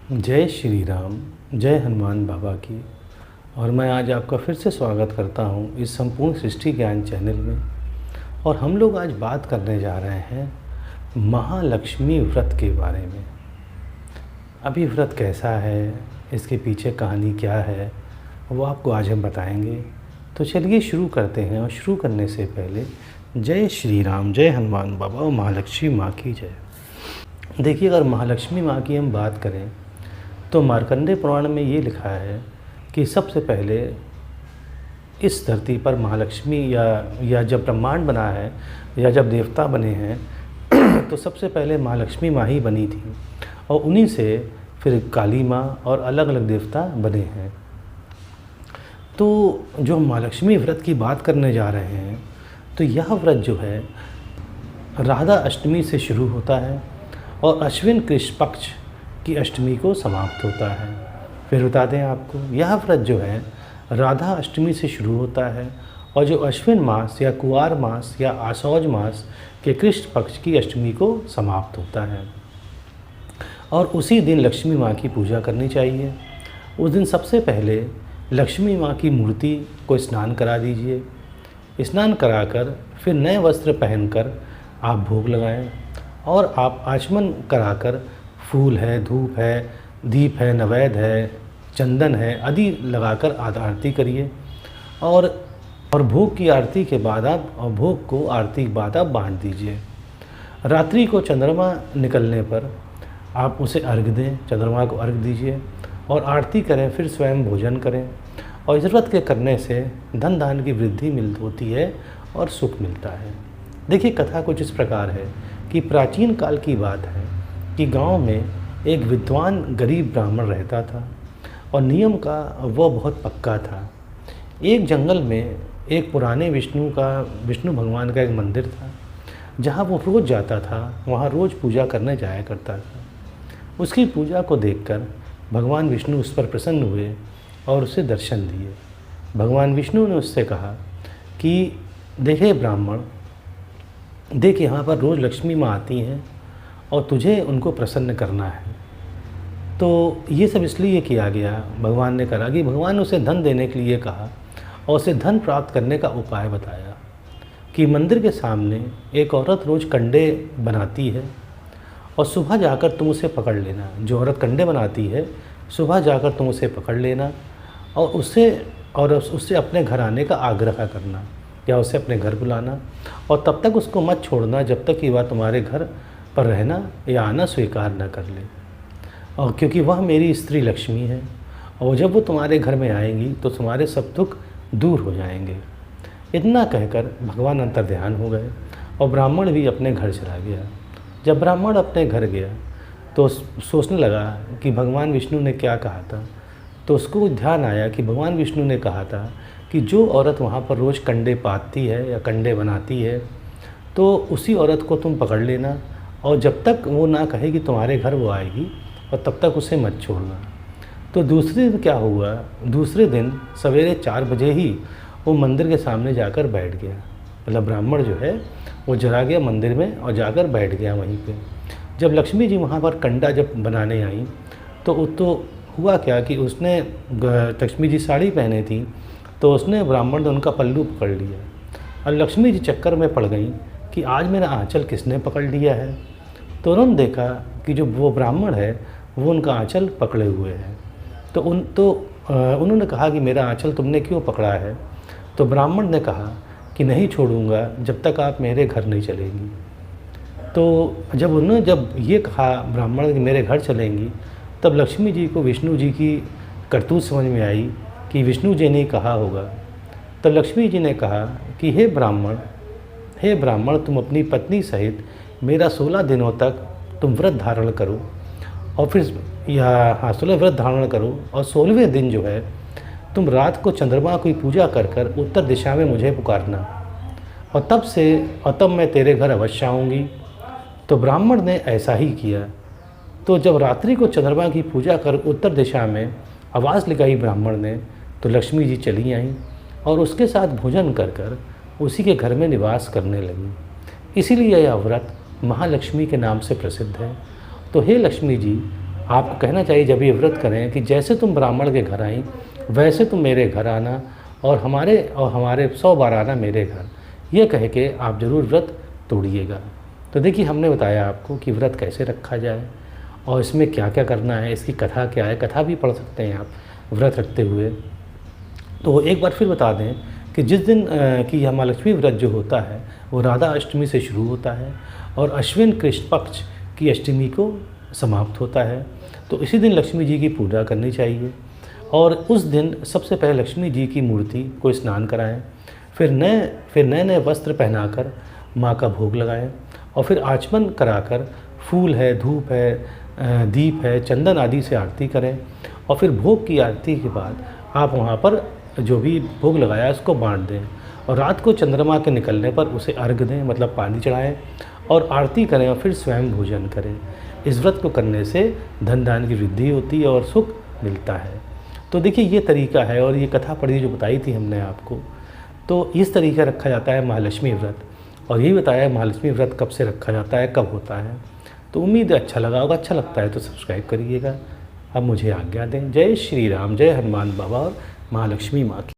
जय श्री राम। जय हनुमान बाबा की। और मैं आज आपका फिर से स्वागत करता हूँ इस संपूर्ण सृष्टि ज्ञान चैनल में। और हम लोग आज बात करने जा रहे हैं महालक्ष्मी व्रत के बारे में। अभी व्रत कैसा है, इसके पीछे कहानी क्या है, वो आपको आज हम बताएंगे। तो चलिए शुरू करते हैं। और शुरू करने से पहले जय श्री राम, जय हनुमान बाबा और महालक्ष्मी माँ की जय। देखिए, अगर महालक्ष्मी माँ की हम बात करें तो मार्कंडेय पुराण में ये लिखा है कि सबसे पहले इस धरती पर महालक्ष्मी या जब ब्रह्मांड बना है या जब देवता बने हैं तो सबसे पहले महालक्ष्मी माँ ही बनी थी, और उन्हीं से फिर काली माँ और अलग अलग देवता बने हैं। तो जो महालक्ष्मी व्रत की बात करने जा रहे हैं तो यह व्रत जो है राधा अष्टमी से शुरू होता है और अश्विन कृष्ण पक्ष की अष्टमी को समाप्त होता है। फिर बता दें आपको, यह व्रत जो है राधा अष्टमी से शुरू होता है और जो अश्विन मास या कुआर मास या आसौज मास के कृष्ण पक्ष की अष्टमी को समाप्त होता है। और उसी दिन लक्ष्मी माँ की पूजा करनी चाहिए। उस दिन सबसे पहले लक्ष्मी माँ की मूर्ति को स्नान करा दीजिए। स्नान कराकर फिर नए वस्त्र पहनकर आप भोग लगाएं और आप आचमन कराकर फूल है, धूप है, दीप है, नैवेद्य है, चंदन है आदि लगाकर आरती करिए। और भोग की आरती के बाद भोग को आरती के बाद आप बांट दीजिए। रात्रि को चंद्रमा निकलने पर आप उसे अर्घ दें, चंद्रमा को अर्घ दीजिए और आरती करें, फिर स्वयं भोजन करें। और इस व्रत के करने से धन धान की वृद्धि होती है और सुख मिलता है। देखिए, कथा कुछ इस प्रकार है कि प्राचीन काल की बात है कि गांव में एक विद्वान गरीब ब्राह्मण रहता था और नियम का वह बहुत पक्का था। एक जंगल में एक पुराने विष्णु भगवान का एक मंदिर था जहां वो रोज़ जाता था, वहां रोज़ पूजा करने जाया करता था। उसकी पूजा को देखकर भगवान विष्णु उस पर प्रसन्न हुए और उसे दर्शन दिए। भगवान विष्णु ने उससे कहा कि देखे ब्राह्मण, देख यहाँ पर रोज़ लक्ष्मी माँ आती हैं और तुझे उनको प्रसन्न करना है। तो ये सब इसलिए किया गया, भगवान ने कहा कि भगवान ने उसे धन देने के लिए कहा और उसे धन प्राप्त करने का उपाय बताया कि मंदिर के सामने एक औरत रोज़ कंडे बनाती है और सुबह जाकर तुम उसे पकड़ लेना। जो औरत कंडे बनाती है, सुबह जाकर तुम उसे पकड़ लेना और उससे अपने घर आने का आग्रह करना या उसे अपने घर बुलाना, और तब तक उसको मत छोड़ना जब तक कि वह तुम्हारे घर पर रहना या आना स्वीकार न कर ले। और क्योंकि वह मेरी स्त्री लक्ष्मी है और जब वो तुम्हारे घर में आएंगी तो तुम्हारे सब दुख दूर हो जाएंगे। इतना कहकर भगवान अंतर्ध्यान हो गए और ब्राह्मण भी अपने घर चला गया। जब ब्राह्मण अपने घर गया तो सोचने लगा कि भगवान विष्णु ने क्या कहा था। तो उसको ध्यान आया कि भगवान विष्णु ने कहा था कि जो औरत वहाँ पर रोज़ कंडे पाती है या कंडे बनाती है तो उसी औरत को तुम पकड़ लेना, और जब तक वो ना कहे कि तुम्हारे घर वो आएगी और तब तक उसे मत छोड़ना। तो दूसरे दिन क्या हुआ, दूसरे दिन सवेरे 4 बजे ही वो मंदिर के सामने जाकर बैठ गया। मतलब ब्राह्मण जो है वो चला गया मंदिर में और जाकर बैठ गया वहीं पे। जब लक्ष्मी जी वहाँ पर कंडा जब बनाने आई तो हुआ क्या कि उसने, लक्ष्मी जी साड़ी पहने थी तो उसने, ब्राह्मण ने उनका पल्लू पकड़ लिया और लक्ष्मी जी चक्कर में पड़ गई कि आज मेरा आंचल किसने पकड़ लिया है। तो उन्होंने देखा कि जो वो ब्राह्मण है वो उनका आंचल पकड़े हुए है। तो उन्होंने कहा कि मेरा आंचल तुमने क्यों पकड़ा है। तो ब्राह्मण ने कहा कि नहीं छोड़ूंगा जब तक आप मेरे घर नहीं चलेंगी। तो जब ये कहा ब्राह्मण कि मेरे घर चलेंगी, तब लक्ष्मी जी को विष्णु जी की करतूत समझ में आई कि विष्णु जी ने कहा होगा। तो लक्ष्मी जी ने कहा कि हे ब्राह्मण, तुम अपनी पत्नी सहित मेरा 16 दिनों तक तुम व्रत धारण करो और फिर 16 व्रत धारण करो, और 16वें दिन जो है तुम रात को चंद्रमा की पूजा कर उत्तर दिशा में मुझे पुकारना, और तब मैं तेरे घर अवश्य आऊँगी। तो ब्राह्मण ने ऐसा ही किया। तो जब रात्रि को चंद्रमा की पूजा कर उत्तर दिशा में आवाज़ लगाई ब्राह्मण ने, तो लक्ष्मी जी चली आईं और उसके साथ भोजन कर उसी के घर में निवास करने लगी। इसीलिए यह व्रत महालक्ष्मी के नाम से प्रसिद्ध है। तो हे लक्ष्मी जी, आपको कहना चाहिए जब ये व्रत करें कि जैसे तुम ब्राह्मण के घर आई वैसे तुम मेरे घर आना, और हमारे 100 बार आना मेरे घर, ये कह के आप ज़रूर व्रत तोड़िएगा। तो देखिए हमने बताया आपको कि व्रत कैसे रखा जाए और इसमें क्या क्या करना है, इसकी कथा क्या है, कथा भी पढ़ सकते हैं आप व्रत रखते हुए। तो एक बार फिर बता दें कि जिस दिन कि यह महालक्ष्मी व्रत जो होता है वो राधा अष्टमी से शुरू होता है और अश्विन कृष्ण पक्ष की अष्टमी को समाप्त होता है। तो इसी दिन लक्ष्मी जी की पूजा करनी चाहिए और उस दिन सबसे पहले लक्ष्मी जी की मूर्ति को स्नान कराएं, फिर नए वस्त्र पहनाकर माँ का भोग लगाएं और फिर आचमन कराकर फूल है, धूप है, दीप है, चंदन आदि से आरती करें और फिर भोग की आरती के बाद आप वहाँ पर जो भी भोग लगाया उसको बांट दें और रात को चंद्रमा के निकलने पर उसे अर्घ दें, मतलब पानी चढ़ाएं और आरती करें और फिर स्वयं भोजन करें। इस व्रत को करने से धन धान्य की वृद्धि होती है और सुख मिलता है। तो देखिए ये तरीका है और ये कथा पढ़ी जो बताई थी हमने आपको, तो इस तरीका रखा जाता है महालक्ष्मी व्रत। और यही बताया है महालक्ष्मी व्रत कब से रखा जाता है, कब होता है। तो उम्मीद है अच्छा लगा होगा, अच्छा लगता है तो सब्सक्राइब करिएगा। अब मुझे आज्ञा दें। जय श्री राम, जय हनुमान बाबा और महालक्ष्मी माँ की।